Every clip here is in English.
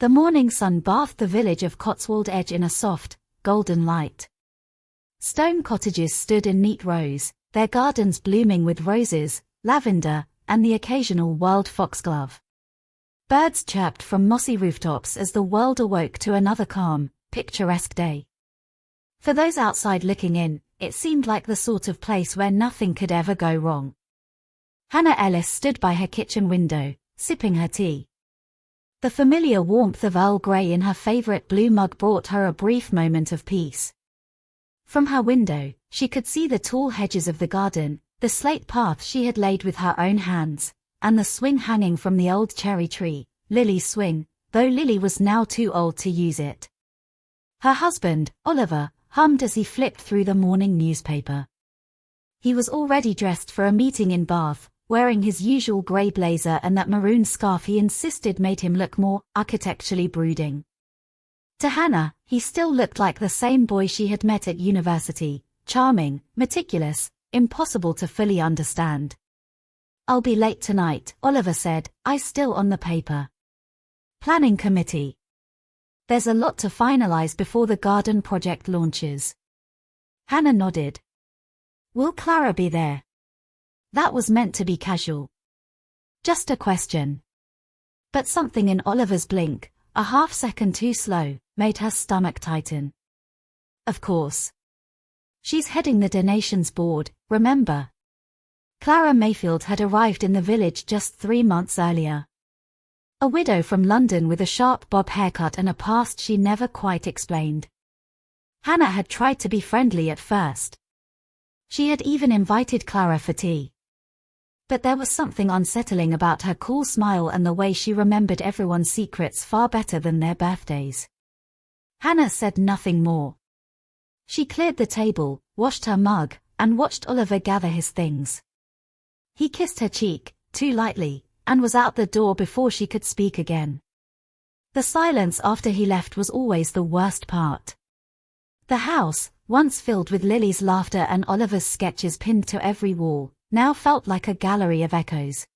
The morning sun bathed the village of Cotswold Edge in a soft, golden light. Stone cottages stood in neat rows, their gardens blooming with roses, lavender, and the occasional wild foxglove. Birds chirped from mossy rooftops as the world awoke to another calm, picturesque day. For those outside looking in, it seemed like the sort of place where nothing could ever go wrong. Hannah Ellis stood by her kitchen window, sipping her tea. The familiar warmth of Earl Grey in her favorite blue mug brought her a brief moment of peace. From her window, she could see the tall hedges of the garden, the slate path she had laid with her own hands, and the swing hanging from the old cherry tree, Lily's swing, though Lily was now too old to use it. Her husband, Oliver, hummed as he flipped through the morning newspaper. He was already dressed for a meeting in Bath, wearing his usual grey blazer and that maroon scarf he insisted made him look more architecturally brooding. To Hannah, he still looked like the same boy she had met at university, charming, meticulous, impossible to fully understand. "I'll be late tonight," Oliver said, eyes still on the paper. "Planning committee. There's a lot to finalize before the garden project launches." Hannah nodded. "Will Clara be there?" That was meant to be casual. Just a question. But something in Oliver's blink, a half-second too slow, made her stomach tighten. "Of course. She's heading the donations board, remember?" Clara Mayfield had arrived in the village just 3 months earlier. A widow from London with a sharp bob haircut and a past she never quite explained. Hannah had tried to be friendly at first. She had even invited Clara for tea. But there was something unsettling about her cool smile and the way she remembered everyone's secrets far better than their birthdays. Hannah said nothing more. She cleared the table, washed her mug, and watched Oliver gather his things. He kissed her cheek, too lightly, and was out the door before she could speak again. The silence after he left was always the worst part. The house, once filled with Lily's laughter and Oliver's sketches pinned to every wall, now felt like a gallery of echoes.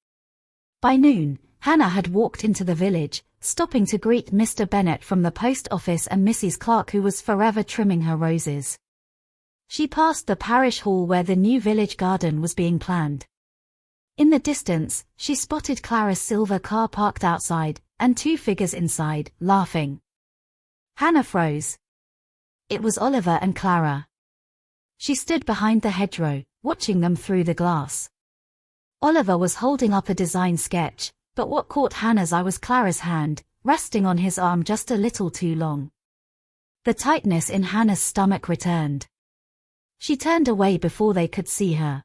By noon, Hannah had walked into the village, stopping to greet Mr. Bennet from the post office and Mrs. Clark, who was forever trimming her roses. She passed the parish hall where the new village garden was being planned. In the distance, she spotted Clara's silver car parked outside, and 2 figures inside, laughing. Hannah froze. It was Oliver and Clara. She stood behind the hedgerow, watching them through the glass. Oliver was holding up a design sketch, but what caught Hannah's eye was Clara's hand, resting on his arm just a little too long. The tightness in Hannah's stomach returned. She turned away before they could see her.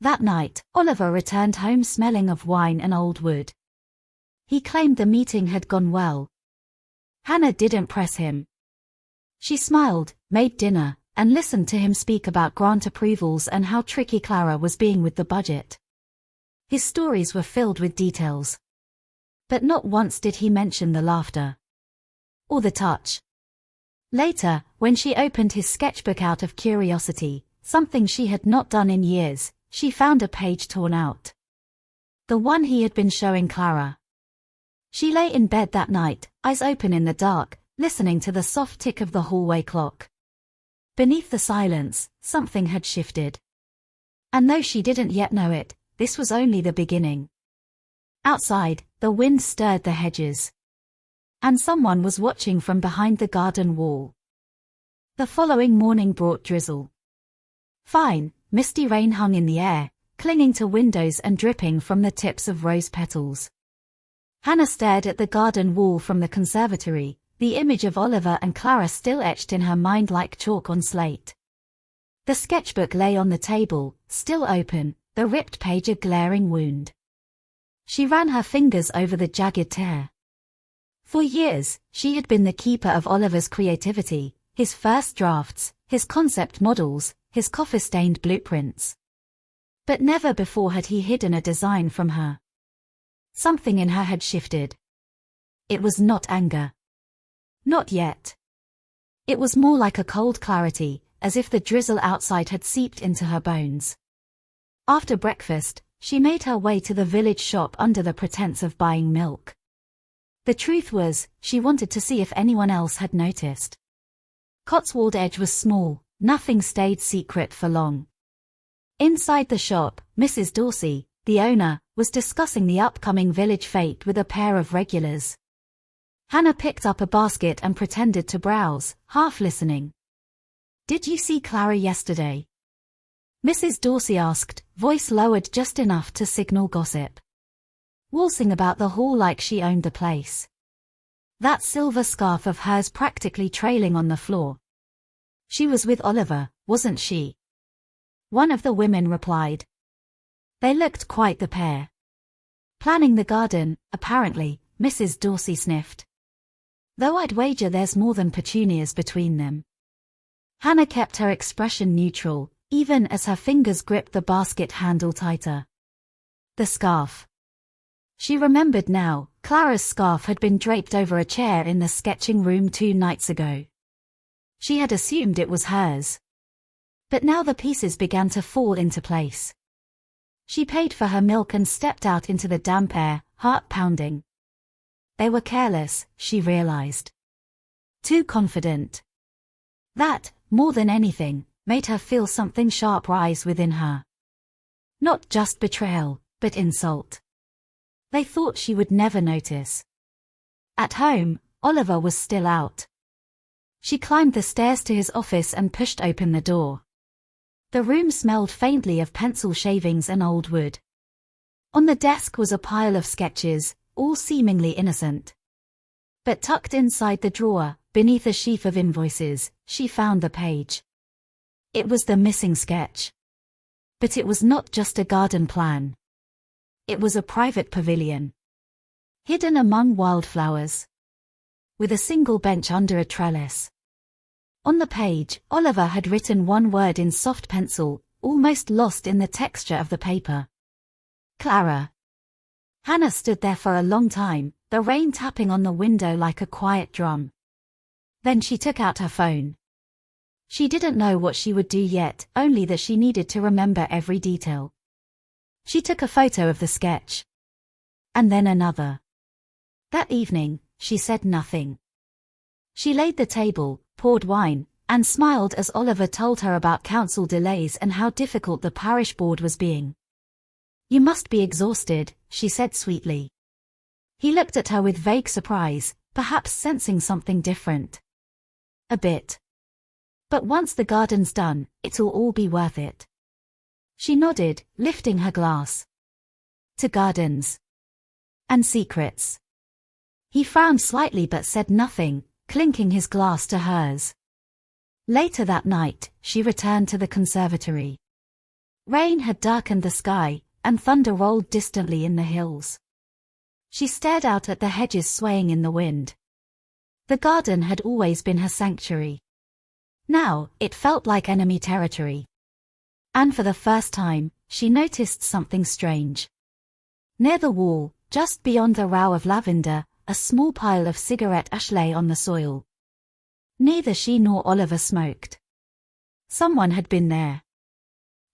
That night, Oliver returned home smelling of wine and old wood. He claimed the meeting had gone well. Hannah didn't press him. She smiled, made dinner, and listened to him speak about grant approvals and how tricky Clara was being with the budget. His stories were filled with details. But not once did he mention the laughter. Or the touch. Later, when she opened his sketchbook out of curiosity, something she had not done in years, she found a page torn out. The one he had been showing Clara. She lay in bed that night, eyes open in the dark, listening to the soft tick of the hallway clock. Beneath the silence, something had shifted. And though she didn't yet know it, this was only the beginning. Outside, the wind stirred the hedges. And someone was watching from behind the garden wall. The following morning brought drizzle. Fine, misty rain hung in the air, clinging to windows and dripping from the tips of rose petals. Hannah stared at the garden wall from the conservatory, the image of Oliver and Clara still etched in her mind like chalk on slate. The sketchbook lay on the table, still open, the ripped page a glaring wound. She ran her fingers over the jagged tear. For years, she had been the keeper of Oliver's creativity, his first drafts, his concept models, his coffee-stained blueprints. But never before had he hidden a design from her. Something in her had shifted. It was not anger. Not yet. It was more like a cold clarity, as if the drizzle outside had seeped into her bones. After breakfast, she made her way to the village shop under the pretense of buying milk. The truth was, she wanted to see if anyone else had noticed. Cotswold Edge was small, nothing stayed secret for long. Inside the shop, Mrs. Dorsey, the owner, was discussing the upcoming village fete with a pair of regulars. Hannah picked up a basket and pretended to browse, half listening. "Did you see Clara yesterday?" Mrs. Dorsey asked, voice lowered just enough to signal gossip. "Waltzing about the hall like she owned the place. That silver scarf of hers practically trailing on the floor. She was with Oliver, wasn't she?" One of the women replied. They looked quite the pair. "Planning the garden, apparently," Mrs. Dorsey sniffed. "Though I'd wager there's more than petunias between them." Hannah kept her expression neutral, even as her fingers gripped the basket handle tighter. The scarf. She remembered now, Clara's scarf had been draped over a chair in the sketching room 2 nights ago. She had assumed it was hers. But now the pieces began to fall into place. She paid for her milk and stepped out into the damp air, heart pounding. They were careless, she realized. Too confident. That, more than anything, made her feel something sharp rise within her. Not just betrayal, but insult. They thought she would never notice. At home, Oliver was still out. She climbed the stairs to his office and pushed open the door. The room smelled faintly of pencil shavings and old wood. On the desk was a pile of sketches, all seemingly innocent. But tucked inside the drawer, beneath a sheaf of invoices, she found the page. It was the missing sketch. But it was not just a garden plan. It was a private pavilion. Hidden among wildflowers. With a single bench under a trellis. On the page, Oliver had written one word in soft pencil, almost lost in the texture of the paper. Clara. Hannah stood there for a long time, the rain tapping on the window like a quiet drum. Then she took out her phone. She didn't know what she would do yet, only that she needed to remember every detail. She took a photo of the sketch. And then another. That evening, she said nothing. She laid the table, poured wine, and smiled as Oliver told her about council delays and how difficult the parish board was being. "You must be exhausted," she said sweetly. He looked at her with vague surprise, perhaps sensing something different. "A bit. But once the garden's done, it'll all be worth it." She nodded, lifting her glass. "To gardens. And secrets." He frowned slightly but said nothing, clinking his glass to hers. Later that night, she returned to the conservatory. Rain had darkened the sky, and thunder rolled distantly in the hills. She stared out at the hedges swaying in the wind. The garden had always been her sanctuary. Now, it felt like enemy territory. And for the first time, she noticed something strange. Near the wall, just beyond the row of lavender, a small pile of cigarette ash lay on the soil. Neither she nor Oliver smoked. Someone had been there.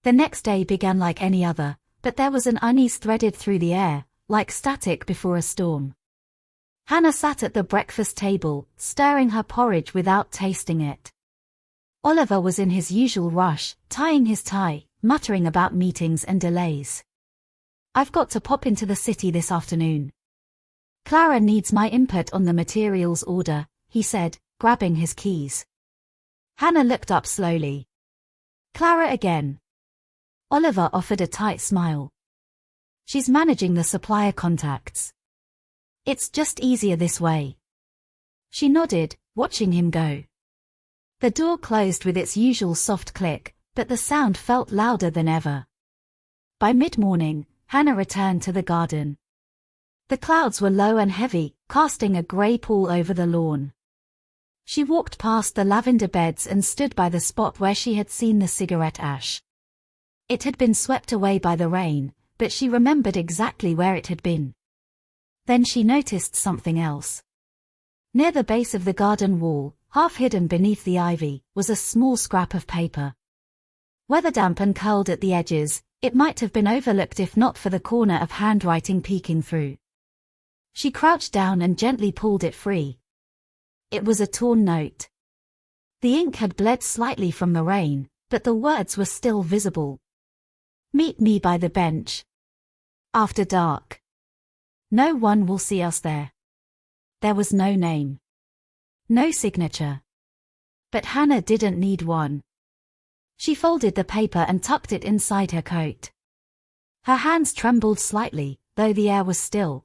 The next day began like any other, but there was an unease threaded through the air, like static before a storm. Hannah sat at the breakfast table, stirring her porridge without tasting it. Oliver was in his usual rush, tying his tie, muttering about meetings and delays. "I've got to pop into the city this afternoon. Clara needs my input on the materials order," he said, grabbing his keys. Hannah looked up slowly. "Clara again?" Oliver offered a tight smile. "She's managing the supplier contacts. It's just easier this way." She nodded, watching him go. The door closed with its usual soft click, but the sound felt louder than ever. By mid-morning, Hannah returned to the garden. The clouds were low and heavy, casting a grey pall over the lawn. She walked past the lavender beds and stood by the spot where she had seen the cigarette ash. It had been swept away by the rain, but she remembered exactly where it had been. Then she noticed something else. Near the base of the garden wall, half hidden beneath the ivy, was a small scrap of paper. Weather-damp and curled at the edges, it might have been overlooked if not for the corner of handwriting peeking through. She crouched down and gently pulled it free. It was a torn note. The ink had bled slightly from the rain, but the words were still visible. Meet me by the bench. After dark. No one will see us there. There was no name. No signature. But Hannah didn't need one. She folded the paper and tucked it inside her coat. Her hands trembled slightly, though the air was still.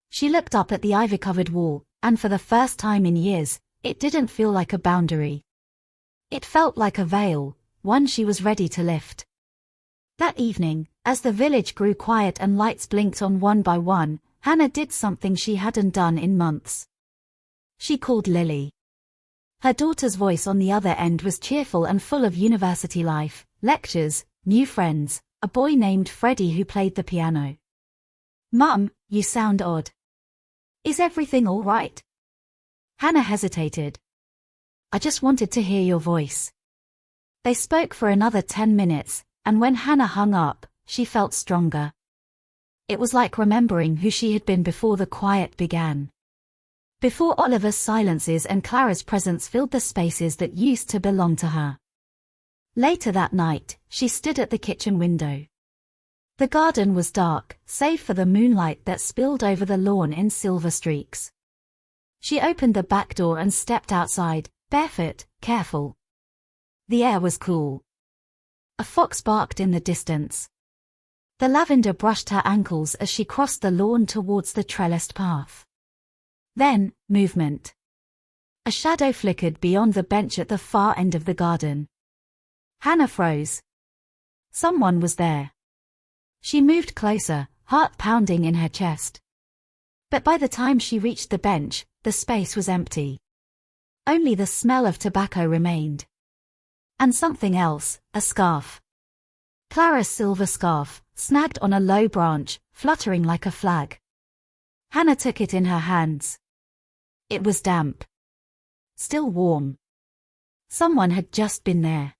She looked up at the ivy-covered wall, and for the first time in years, it didn't feel like a boundary. It felt like a veil, one she was ready to lift. That evening, as the village grew quiet and lights blinked on one by one, Hannah did something she hadn't done in months. She called Lily. Her daughter's voice on the other end was cheerful and full of university life, lectures, new friends, a boy named Freddie who played the piano. "Mum, you sound odd. Is everything all right?" Hannah hesitated. "I just wanted to hear your voice." They spoke for another 10 minutes, and when Hannah hung up, she felt stronger. It was like remembering who she had been before the quiet began. Before Oliver's silences and Clara's presence filled the spaces that used to belong to her. Later that night, she stood at the kitchen window. The garden was dark, save for the moonlight that spilled over the lawn in silver streaks. She opened the back door and stepped outside, barefoot, careful. The air was cool. A fox barked in the distance. The lavender brushed her ankles as she crossed the lawn towards the trellised path. Then, movement. A shadow flickered beyond the bench at the far end of the garden. Hannah froze. Someone was there. She moved closer, heart pounding in her chest. But by the time she reached the bench, the space was empty. Only the smell of tobacco remained. And something else, a scarf. Clara's silver scarf, snagged on a low branch, fluttering like a flag. Hannah took it in her hands. It was damp. Still warm. Someone had just been there.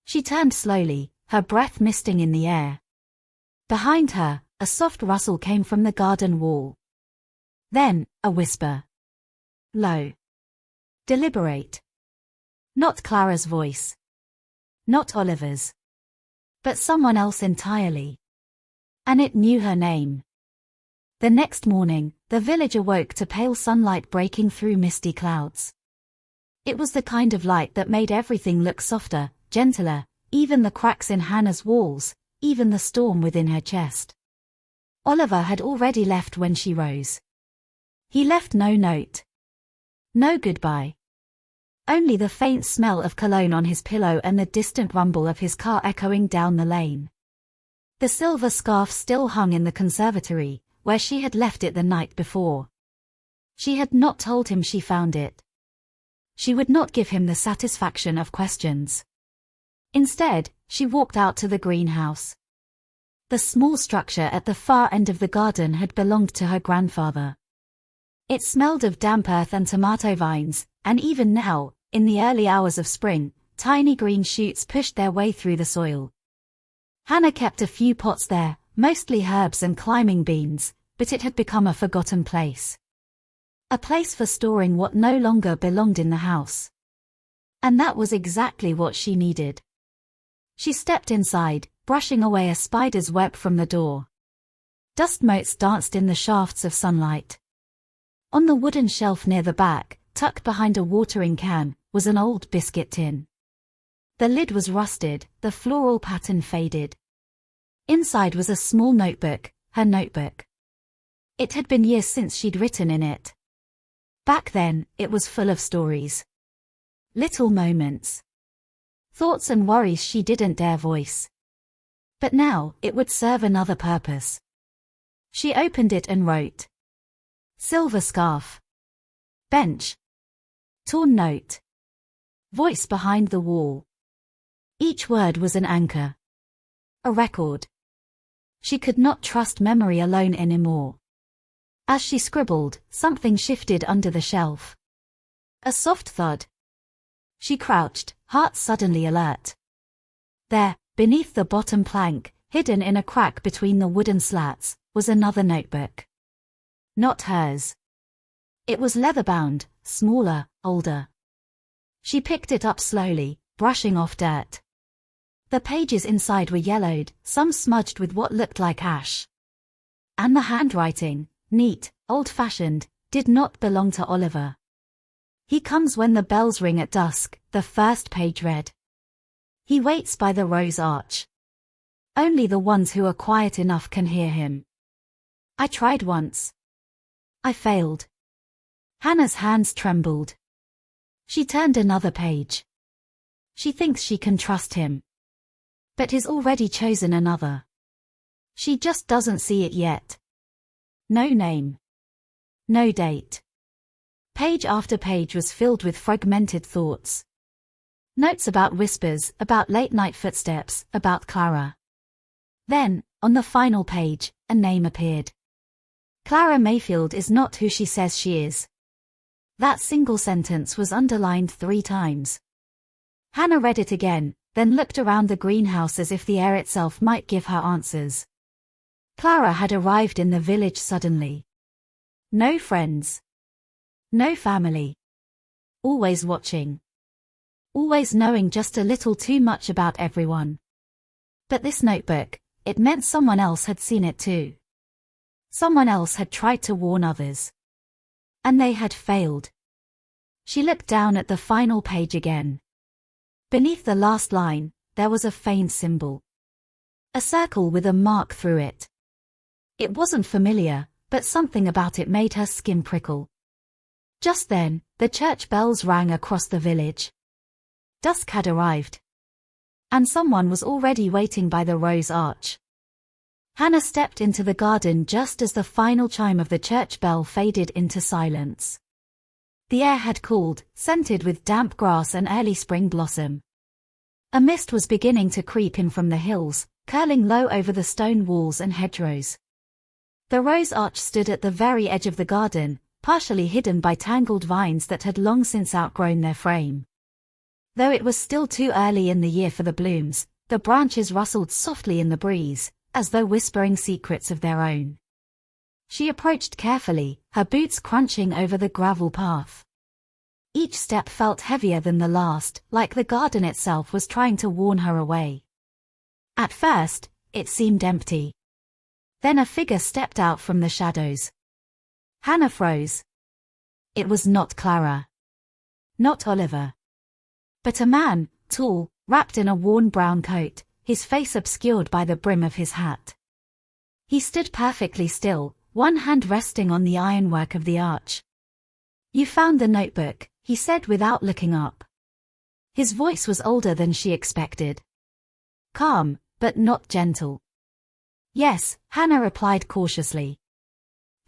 She turned slowly, her breath misting in the air. Behind her, a soft rustle came from the garden wall. Then, a whisper. Low. Deliberate. Not Clara's voice. Not Oliver's. But someone else entirely. And it knew her name. The next morning, the village awoke to pale sunlight breaking through misty clouds. It was the kind of light that made everything look softer, gentler, even the cracks in Hannah's walls, even the storm within her chest. Oliver had already left when she rose. He left no note. No goodbye. Only the faint smell of cologne on his pillow and the distant rumble of his car echoing down the lane. The silver scarf still hung in the conservatory, where she had left it the night before. She had not told him she found it. She would not give him the satisfaction of questions. Instead, she walked out to the greenhouse. The small structure at the far end of the garden had belonged to her grandfather. It smelled of damp earth and tomato vines, and even now, in the early hours of spring, tiny green shoots pushed their way through the soil. Hannah kept a few pots there, mostly herbs and climbing beans, but it had become a forgotten place. A place for storing what no longer belonged in the house. And that was exactly what she needed. She stepped inside, brushing away a spider's web from the door. Dust motes danced in the shafts of sunlight. On the wooden shelf near the back, tucked behind a watering can, was an old biscuit tin. The lid was rusted, the floral pattern faded. Inside was a small notebook, her notebook. It had been years since she'd written in it. Back then, it was full of stories. Little moments. Thoughts and worries she didn't dare voice. But now, it would serve another purpose. She opened it and wrote. Silver scarf. Bench. Torn note. Voice behind the wall. Each word was an anchor. A record. She could not trust memory alone anymore. As she scribbled, something shifted under the shelf. A soft thud. She crouched, heart suddenly alert. There, beneath the bottom plank, hidden in a crack between the wooden slats, was another notebook. Not hers. It was leather-bound, smaller, older. She picked it up slowly, brushing off dirt. The pages inside were yellowed, some smudged with what looked like ash. And the handwriting, neat, old-fashioned, did not belong to Oliver. He comes when the bells ring at dusk, the first page read. He waits by the rose arch. Only the ones who are quiet enough can hear him. I tried once. I failed. Hannah's hands trembled. She turned another page. She thinks she can trust him. But he's already chosen another. She just doesn't see it yet. No name. No date. Page after page was filled with fragmented thoughts. Notes about whispers, about late-night footsteps, about Clara. Then, on the final page, a name appeared. Clara Mayfield is not who she says she is. That single sentence was underlined 3 times. Hannah read it again, then looked around the greenhouse as if the air itself might give her answers. Clara had arrived in the village suddenly. No friends. No family. Always watching. Always knowing just a little too much about everyone. But this notebook, it meant someone else had seen it too. Someone else had tried to warn others. And they had failed. She looked down at the final page again. Beneath the last line, there was a faint symbol. A circle with a mark through it. It wasn't familiar, but something about it made her skin prickle. Just then, the church bells rang across the village. Dusk had arrived. And someone was already waiting by the rose arch. Hannah stepped into the garden just as the final chime of the church bell faded into silence. The air had cooled, scented with damp grass and early spring blossom. A mist was beginning to creep in from the hills, curling low over the stone walls and hedgerows. The rose arch stood at the very edge of the garden, partially hidden by tangled vines that had long since outgrown their frame. Though it was still too early in the year for the blooms, the branches rustled softly in the breeze, as though whispering secrets of their own. She approached carefully, her boots crunching over the gravel path. Each step felt heavier than the last, like the garden itself was trying to warn her away. At first, it seemed empty. Then a figure stepped out from the shadows. Hannah froze. It was not Clara. Not Oliver. But a man, tall, wrapped in a worn brown coat, his face obscured by the brim of his hat. He stood perfectly still, one hand resting on the ironwork of the arch. "You found the notebook," he said without looking up. His voice was older than she expected. Calm, but not gentle. "Yes," Hannah replied cautiously.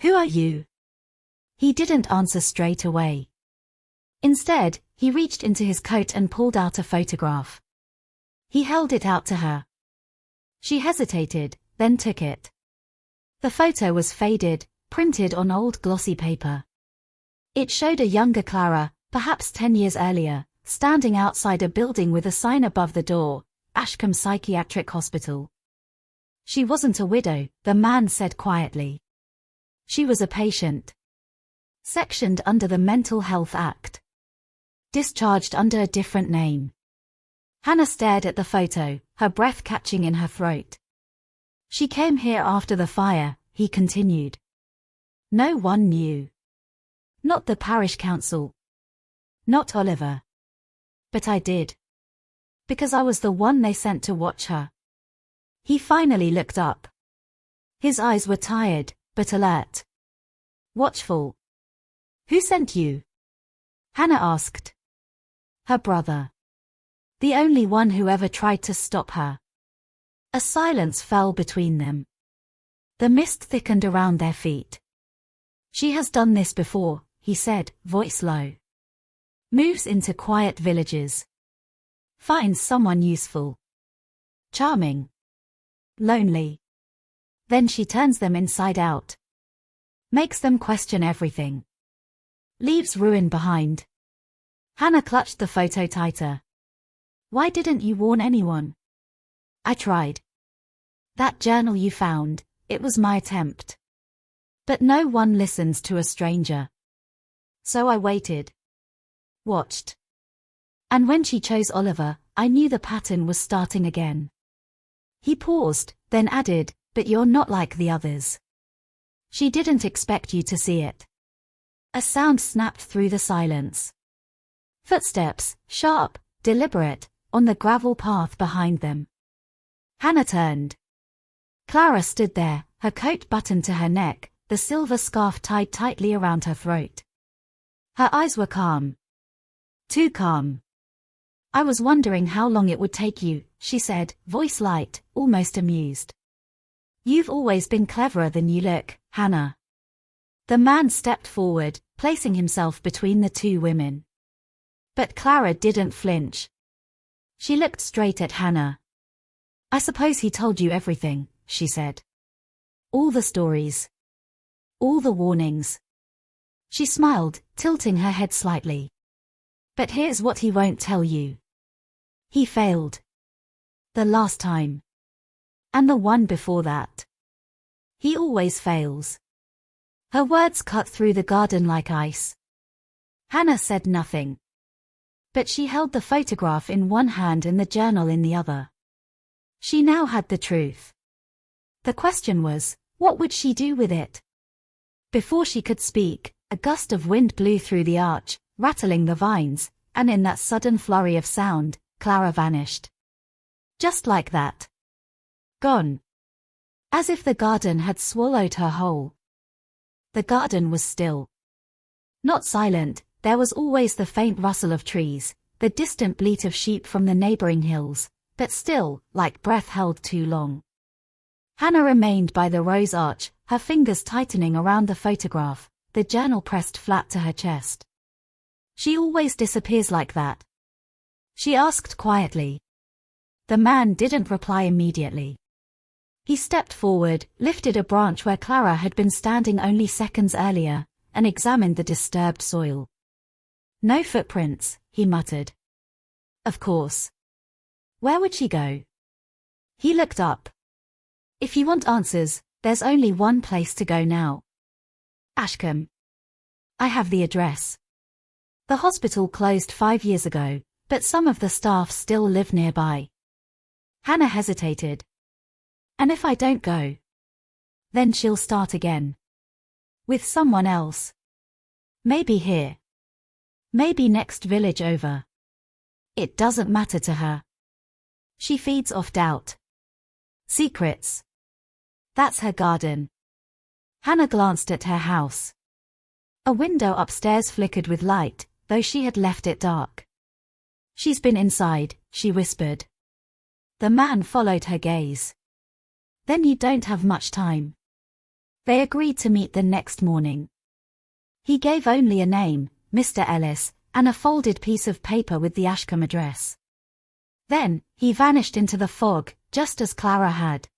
"Who are you?" He didn't answer straight away. Instead, he reached into his coat and pulled out a photograph. He held it out to her. She hesitated, then took it. The photo was faded, printed on old glossy paper. It showed a younger Clara, perhaps 10 years earlier, standing outside a building with a sign above the door, Ashcombe Psychiatric Hospital. She wasn't a widow, the man said quietly. She was a patient. Sectioned under the Mental Health Act. Discharged under a different name. Hannah stared at the photo, her breath catching in her throat. "She came here after the fire," he continued. "No one knew. Not the parish council. Not Oliver. But I did. Because I was the one they sent to watch her." He finally looked up. His eyes were tired, but alert. Watchful. "Who sent you?" Hannah asked. Her brother. The only one who ever tried to stop her. A silence fell between them. The mist thickened around their feet. "She has done this before," he said, voice low. "Moves into quiet villages. Finds someone useful. Charming. Lonely. Then she turns them inside out. Makes them question everything. Leaves ruin behind." Hannah clutched the photo tighter. "Why didn't you warn anyone?" "I tried. That journal you found, it was my attempt. But no one listens to a stranger. So I waited. Watched. And when she chose Oliver, I knew the pattern was starting again. He paused, then added, "But you're not like the others. She didn't expect you to see it." A sound snapped through the silence. Footsteps, sharp, deliberate, on the gravel path behind them. Hannah turned. Clara stood there, her coat buttoned to her neck, the silver scarf tied tightly around her throat. Her eyes were calm. Too calm. "I was wondering how long it would take you," she said, voice light, almost amused. "You've always been cleverer than you look, Hannah." The man stepped forward, placing himself between the two women. But Clara didn't flinch. She looked straight at Hannah. "I suppose he told you everything," she said. "All the stories. All the warnings." She smiled, tilting her head slightly. "But here's what he won't tell you. He failed. The last time. And the one before that. He always fails." Her words cut through the garden like ice. Hannah said nothing. But she held the photograph in one hand and the journal in the other. She now had the truth. The question was, what would she do with it? Before she could speak, a gust of wind blew through the arch, rattling the vines, and in that sudden flurry of sound, Clara vanished. Just like that. Gone. As if the garden had swallowed her whole. The garden was still. Not silent, there was always the faint rustle of trees, the distant bleat of sheep from the neighboring hills, but still, like breath held too long. Hannah remained by the rose arch, her fingers tightening around the photograph, the journal pressed flat to her chest. "She always disappears like that?" she asked quietly. The man didn't reply immediately. He stepped forward, lifted a branch where Clara had been standing only seconds earlier, and examined the disturbed soil. "No footprints," he muttered. "Of course. Where would she go?" He looked up. "If you want answers, there's only one place to go now. Ashcombe. I have the address. The hospital closed 5 years ago, but some of the staff still live nearby." Hannah hesitated. "And if I don't go? Then she'll start again. With someone else. Maybe here. Maybe next village over. It doesn't matter to her. She feeds off doubt. Secrets. That's her garden." Hannah glanced at her house. A window upstairs flickered with light, though she had left it dark. "She's been inside," she whispered. The man followed her gaze. "Then you don't have much time." They agreed to meet the next morning. He gave only a name, Mr. Ellis, and a folded piece of paper with the Ashcombe address. Then, he vanished into the fog, just as Clara had.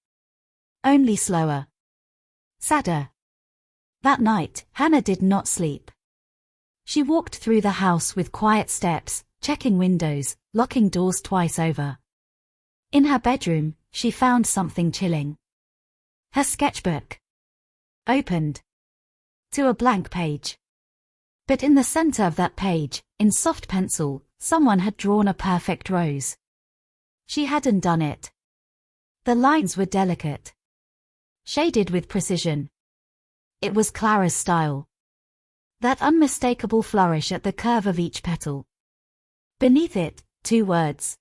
Only slower. Sadder. That night, Hannah did not sleep. She walked through the house with quiet steps, checking windows, locking doors twice over. In her bedroom, she found something chilling. Her sketchbook. Opened. To a blank page. But in the center of that page, in soft pencil, someone had drawn a perfect rose. She hadn't done it. The lines were delicate. Shaded with precision. It was Clara's style. That unmistakable flourish at the curve of each petal. Beneath it, 2 words.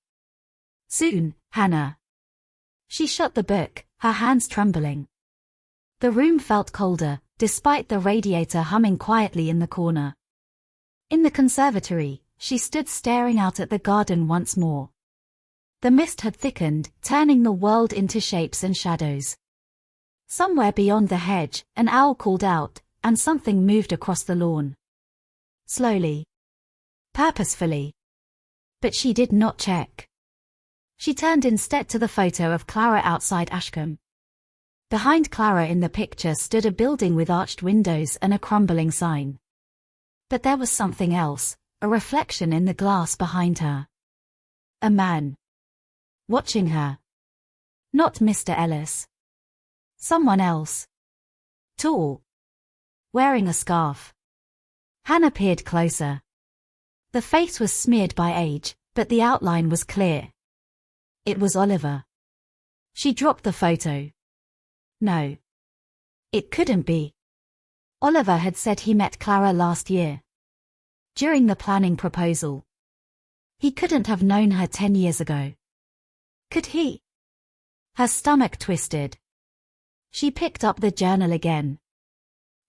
"Soon, Hannah." She shut the book, her hands trembling. The room felt colder, despite the radiator humming quietly in the corner. In the conservatory, she stood staring out at the garden once more. The mist had thickened, turning the world into shapes and shadows. Somewhere beyond the hedge, an owl called out, and something moved across the lawn. Slowly. Purposefully. But she did not check. She turned instead to the photo of Clara outside Ashcombe. Behind Clara in the picture stood a building with arched windows and a crumbling sign. But there was something else, a reflection in the glass behind her. A man. Watching her. Not Mr. Ellis. Someone else. Tall. wearing a scarf. Hannah peered closer. The face was smeared by age, but the outline was clear. It was Oliver. She dropped the photo. No. It couldn't be. Oliver had said he met Clara last year. During the planning proposal. He couldn't have known her 10 years ago. Could he? Her stomach twisted. She picked up the journal again.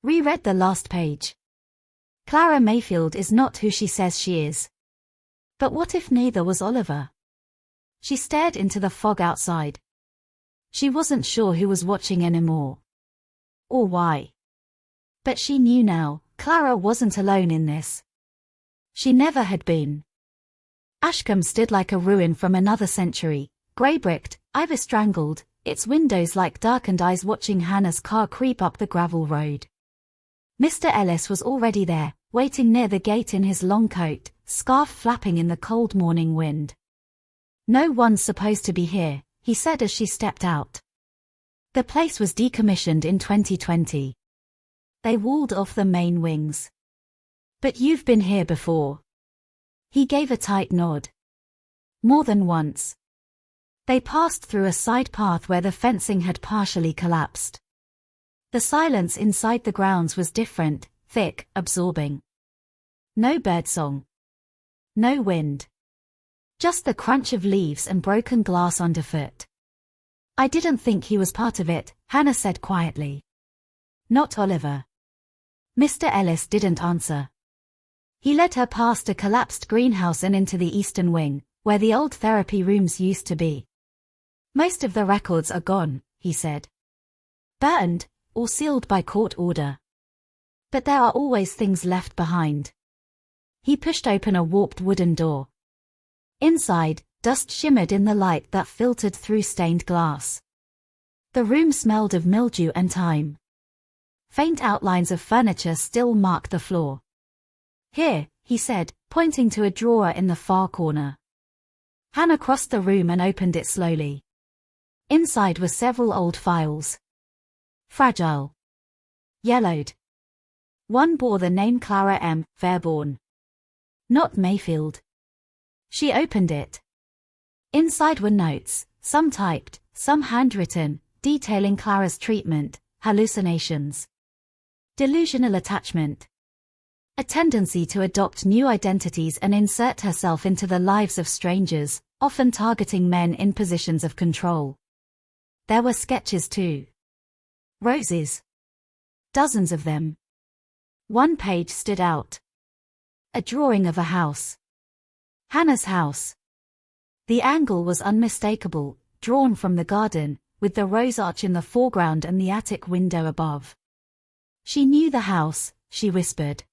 Reread the last page. Clara Mayfield is not who she says she is. But what if neither was Oliver? She stared into the fog outside. She wasn't sure who was watching anymore. Or why. But she knew now, Clara wasn't alone in this. She never had been. Ashcombe stood like a ruin from another century, grey-bricked, ivy-strangled, its windows like darkened eyes watching Hannah's car creep up the gravel road. Mr. Ellis was already there, waiting near the gate in his long coat, scarf flapping in the cold morning wind. "No one's supposed to be here," he said as she stepped out. The place was decommissioned in 2020. They walled off the main wings. "But you've been here before." He gave a tight nod. "More than once." They passed through a side path where the fencing had partially collapsed. The silence inside the grounds was different, thick, absorbing. No birdsong. No wind. Just the crunch of leaves and broken glass underfoot. "I didn't think he was part of it," Hannah said quietly. "Not Oliver." Mr. Ellis didn't answer. He led her past a collapsed greenhouse and into the eastern wing, where the old therapy rooms used to be. "Most of the records are gone," he said. "Burned, or sealed by court order. But there are always things left behind." He pushed open a warped wooden door. Inside, dust shimmered in the light that filtered through stained glass. The room smelled of mildew and time. Faint outlines of furniture still marked the floor. "Here," he said, pointing to a drawer in the far corner. Hannah crossed the room and opened it slowly. Inside were several old files. Fragile. Yellowed. One bore the name Clara M. Fairborn. Not Mayfield. She opened it. Inside were notes, some typed, some handwritten, detailing Clara's treatment, hallucinations. Delusional attachment. A tendency to adopt new identities and insert herself into the lives of strangers, often targeting men in positions of control. There were sketches too. Roses. Dozens of them. One page stood out. A drawing of a house. Hannah's house. The angle was unmistakable, drawn from the garden, with the rose arch in the foreground and the attic window above. She knew the house, she whispered.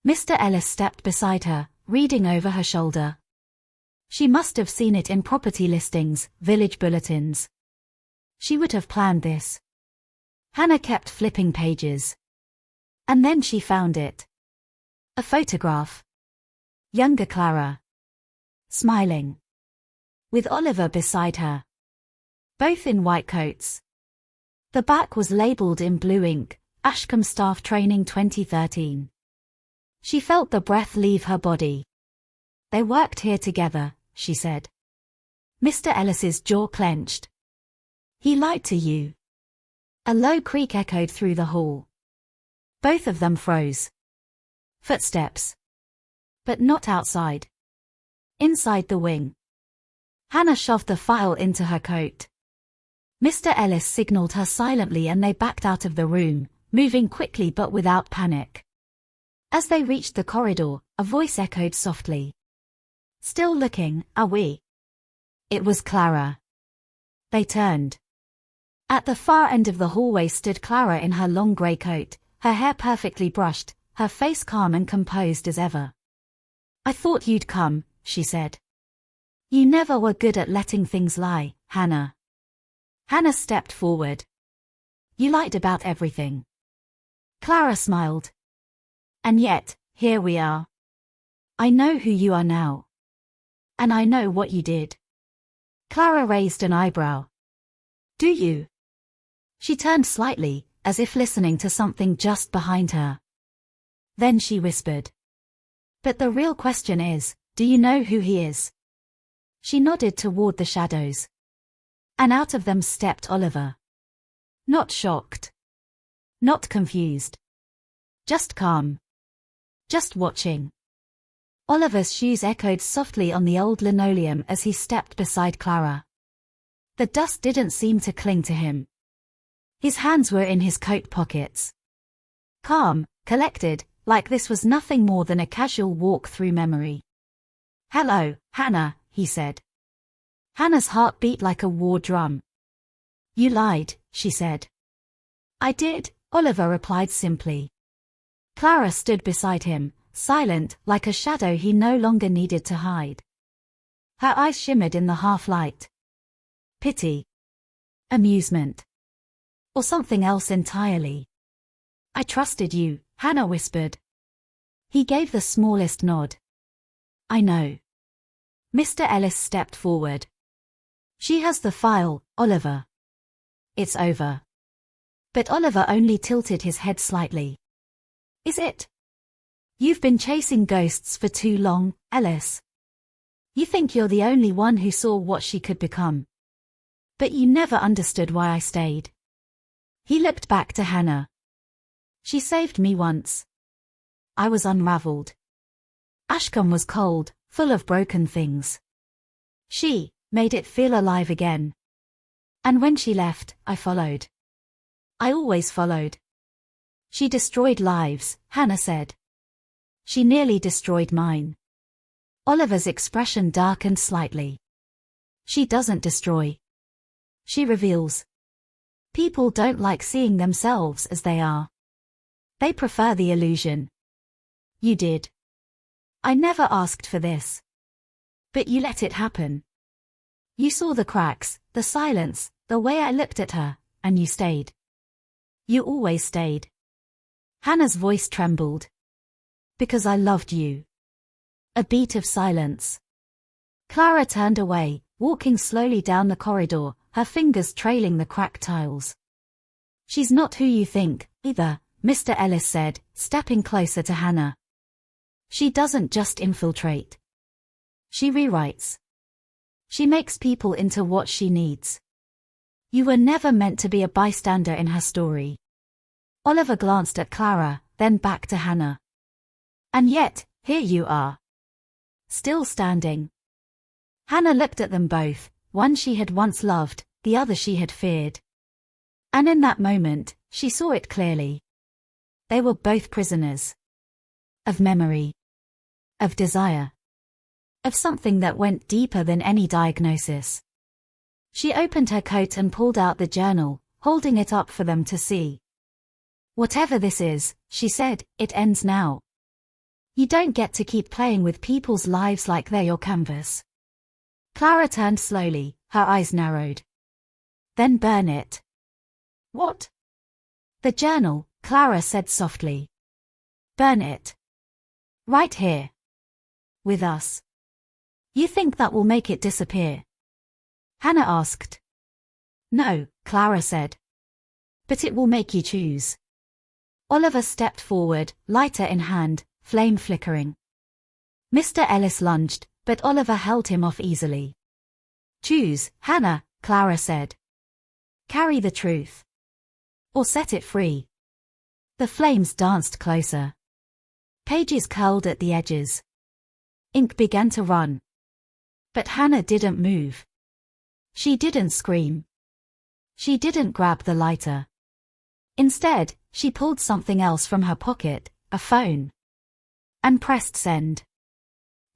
Mr. Ellis stepped beside her, reading over her shoulder. She must have seen it in property listings, village bulletins. She would have planned this. Hannah kept flipping pages. And then she found it. A photograph. Younger Clara. Smiling. With Oliver beside her. Both in white coats. The back was labeled in blue ink, Ashcombe Staff Training 2013. She felt the breath leave her body. "They worked here together," she said. Mr. Ellis's jaw clenched. "He lied to you." A low creak echoed through the hall. Both of them froze. Footsteps. But not outside. Inside the wing. Hannah shoved the file into her coat. Mr. Ellis signaled her silently and they backed out of the room, moving quickly but without panic. As they reached the corridor, a voice echoed softly. "Still looking, are we?" It was Clara. They turned. At the far end of the hallway stood Clara in her long grey coat, her hair perfectly brushed, her face calm and composed as ever. "I thought you'd come," she said. "You never were good at letting things lie, Hannah." Hannah stepped forward. "You lied about everything." Clara smiled. "And yet, here we are. I know who you are now. And I know what you did." Clara raised an eyebrow. "Do you?" She turned slightly, as if listening to something just behind her. Then she whispered, "But the real question is, do you know who he is?" She nodded toward the shadows. And out of them stepped Oliver. Not shocked. Not confused. Just calm. Just watching. Oliver's shoes echoed softly on the old linoleum as he stepped beside Clara. The dust didn't seem to cling to him. His hands were in his coat pockets. Calm, collected, like this was nothing more than a casual walk through memory. "Hello, Hannah," he said. Hannah's heart beat like a war drum. "You lied," she said. "I did," Oliver replied simply. Clara stood beside him, silent, like a shadow he no longer needed to hide. Her eyes shimmered in the half-light. Pity. Amusement. Or something else entirely. "I trusted you," Hannah whispered. He gave the smallest nod. "I know." Mr. Ellis stepped forward. "She has the file, Oliver." "It's over." But Oliver only tilted his head slightly. "Is it? You've been chasing ghosts for too long, Ellis. You think you're the only one who saw what she could become. But you never understood why I stayed." He looked back to Hannah. "She saved me once. I was unraveled. Ashcombe was cold, full of broken things. She made it feel alive again. And when she left, I followed. I always followed." "She destroyed lives," Hannah said. "She nearly destroyed mine." Oliver's expression darkened slightly. "She doesn't destroy. She reveals. People don't like seeing themselves as they are. They prefer the illusion. You did. I never asked for this. But you let it happen. You saw the cracks, the silence, the way I looked at her, and you stayed. You always stayed." Hannah's voice trembled. "Because I loved you." A beat of silence. Clara turned away, walking slowly down the corridor, her fingers trailing the cracked tiles. "She's not who you think, either," Mr. Ellis said, stepping closer to Hannah. "She doesn't just infiltrate. She rewrites. She makes people into what she needs. You were never meant to be a bystander in her story." Oliver glanced at Clara, then back to Hannah. "And yet, here you are. Still standing." Hannah looked at them both, one she had once loved, the other she had feared. And in that moment, she saw it clearly. They were both prisoners. Of memory. Of desire. Of something that went deeper than any diagnosis. She opened her coat and pulled out the journal, holding it up for them to see. "Whatever this is," she said, "it ends now. You don't get to keep playing with people's lives like they're your canvas." Clara turned slowly, her eyes narrowed. "Then burn it." "What?" "The journal," Clara said softly. "Burn it. Right here. With us. You think that will make it disappear?" Hannah asked. "No," Clara said. "But it will make you choose." Oliver stepped forward, lighter in hand, flame flickering. Mr. Ellis lunged, but Oliver held him off easily. "Choose, Hannah," Clara said. "Carry the truth. Or set it free." The flames danced closer. Pages curled at the edges. Ink began to run. But Hannah didn't move. She didn't scream. She didn't grab the lighter. Instead, she pulled something else from her pocket, a phone. And pressed send.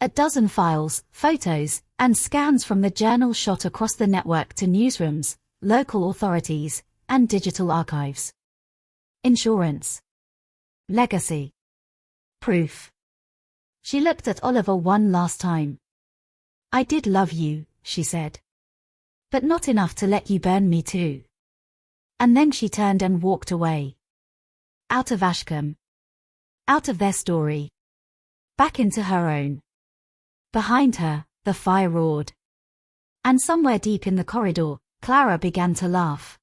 A dozen files, photos, and scans from the journal shot across the network to newsrooms, local authorities, and digital archives. Insurance. Legacy. Proof. She looked at Oliver one last time. "I did love you," she said. "But not enough to let you burn me too." And then she turned and walked away. Out of Ashcombe. Out of their story. Back into her own. Behind her, the fire roared. And somewhere deep in the corridor, Clara began to laugh.